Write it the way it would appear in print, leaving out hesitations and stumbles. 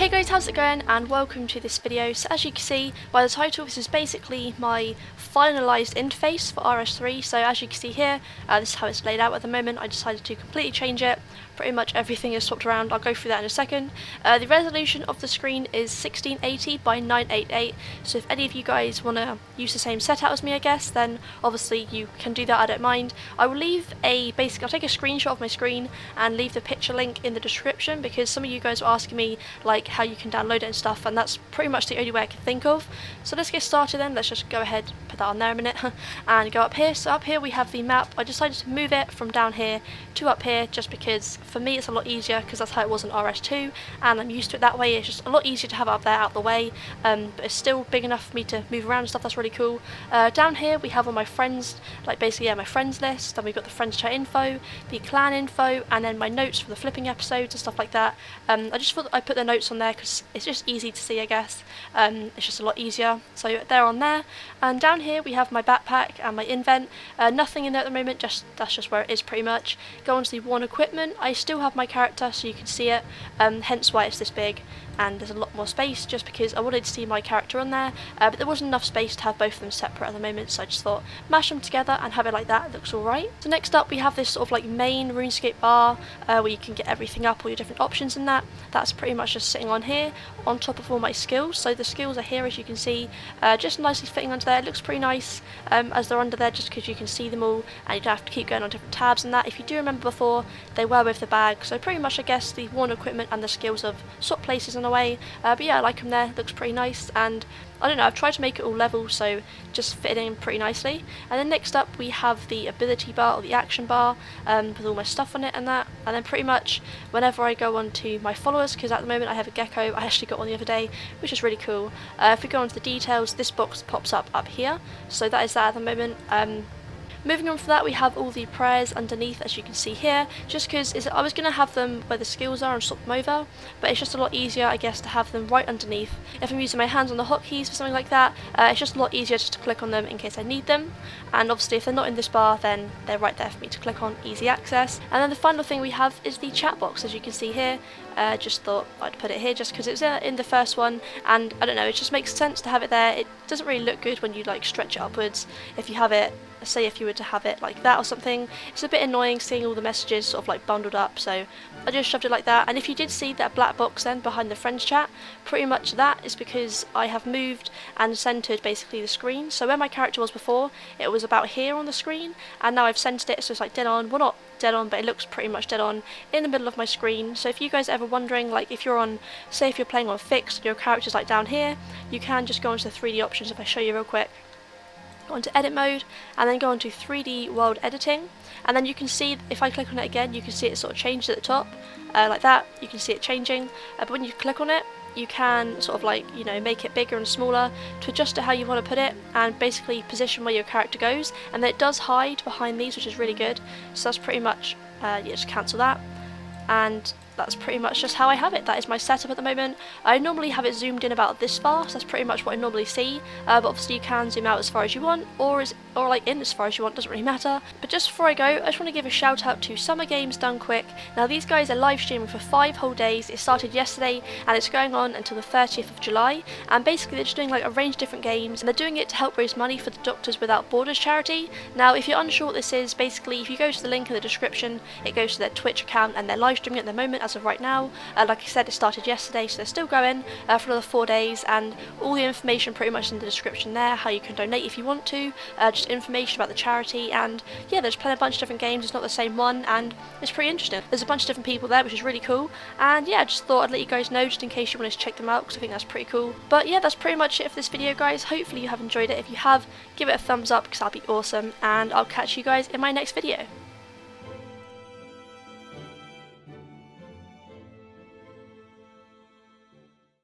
Hey guys, how's it going, and welcome to this video. So as you can see by the title, this is basically my finalised interface for RS3. So as you can see here, this is how it's laid out at the moment. I decided to completely change it. Pretty much everything is swapped around. I'll go through that in a second. The resolution of the screen is 1680 by 988. So if any of you guys want to use the same setup as me, I guess, then obviously you can do that. I don't mind. I will leave I'll take a screenshot of my screen and leave the picture link in the description, because some of you guys were asking me like how you can download it and stuff, and that's pretty much the only way I can think of. So let's get started then. Let's just go ahead, put that on there a minute, and go up here. So up here we have the map. I decided to move it from down here to up here just because for me it's a lot easier, because that's how it was in RS2 and I'm used to it that way. It's just a lot easier to have it up there out of the way, but it's still big enough for me to move around and stuff. That's really cool. Down here we have all my friends, like basically my friends list. Then we've got the friends chat info, the clan info, and then my notes for the flipping episodes and stuff like that. I just thought that I put the notes on there because it's just easy to see, I guess. It's just a lot easier, so they're on there. And down here we have my backpack and my invent. Nothing in there at the moment, that's just where it is pretty much. Go on to the worn equipment. I still have my character so you can see it, hence why it's this big, and there's a lot more space just because I wanted to see my character on there, but there wasn't enough space to have both of them separate at the moment, so I just thought mash them together and have it like that. It looks alright. So next up we have this sort of like main RuneScape bar, where you can get everything up, all your different options in that. That's pretty much just sitting on here on top of all my skills. So the skills are here, as you can see, just nicely fitting onto there. It looks pretty nice as they're under there, just because you can see them all and you don't have to keep going on different tabs and that. If you do remember before, they were with the bag, so pretty much I guess the worn equipment and the skills of swap places in a way. But yeah, I like them there. It looks pretty nice, and I don't know, I've tried to make it all level, so just fit in pretty nicely. And then next up we have the ability bar, or the action bar, with all my stuff on it and that. And then pretty much whenever I go on to my followers, because at the moment I have a gecko, I actually got one the other day, which is really cool. If we go on to the details, this box pops up here, so that is that at the moment. Moving on from that, we have all the prayers underneath, as you can see here, just because I was going to have them where the skills are and swap them over, but it's just a lot easier, I guess, to have them right underneath. If I'm using my hands on the hotkeys for something like that, it's just a lot easier just to click on them in case I need them. And obviously if they're not in this bar, then they're right there for me to click on, easy access. And then the final thing we have is the chat box, as you can see here. Just thought I'd put it here just because it's in the first one, and I don't know, it just makes sense to have it there. It doesn't really look good when you like stretch it upwards. If you have it, say if you were to have it like that or something, it's a bit annoying seeing all the messages sort of like bundled up, so I just shoved it like that. And if you did see that black box then behind the friends chat, pretty much that is because I have moved and centered basically the screen. So where my character was before, it was about here on the screen, and now I've centered it so it's like dead on. Well, not dead on, but it looks pretty much dead on in the middle of my screen. So if you guys are ever wondering, like if you're on, say if you're playing on fixed and your character's like down here, you can just go into the 3D options. If I show you real quick, go onto edit mode and then go onto 3D world editing, and then you can see, if I click on it again, you can see it sort of changed at the top, like that. You can see it changing, but when you click on it, you can sort of like, you know, make it bigger and smaller to adjust it how you want to put it, and basically position where your character goes. And then it does hide behind these, which is really good. So that's pretty much, yeah, just cancel that, and that's pretty much just how I have it. That is my setup at the moment. I normally have it zoomed in about this far, so that's pretty much what I normally see, but obviously you can zoom out as far as you want, or like in as far as you want, doesn't really matter. But just before I go, I just want to give a shout out to Summer Games Done Quick. Now these guys are live streaming for 5 whole days. It started yesterday and it's going on until the 30th of July, and basically they're just doing like a range of different games, and they're doing it to help raise money for the Doctors Without Borders charity. Now if you're unsure what this is, basically if you go to the link in the description, it goes to their Twitch account, and they're live streaming at the moment as of right now. Like I said, it started yesterday, so they're still going for another 4 days, and all the information pretty much in the description there, how you can donate if you want to, just information about the charity. And yeah, there's playing a bunch of different games. It's not the same one, and it's pretty interesting. There's a bunch of different people there, which is really cool, and yeah, I just thought I'd let you guys know just in case you wanted to check them out, because I think that's pretty cool. But yeah, that's pretty much it for this video, guys. Hopefully you have enjoyed it. If you have, give it a thumbs up because that'd be awesome, and I'll catch you guys in my next video.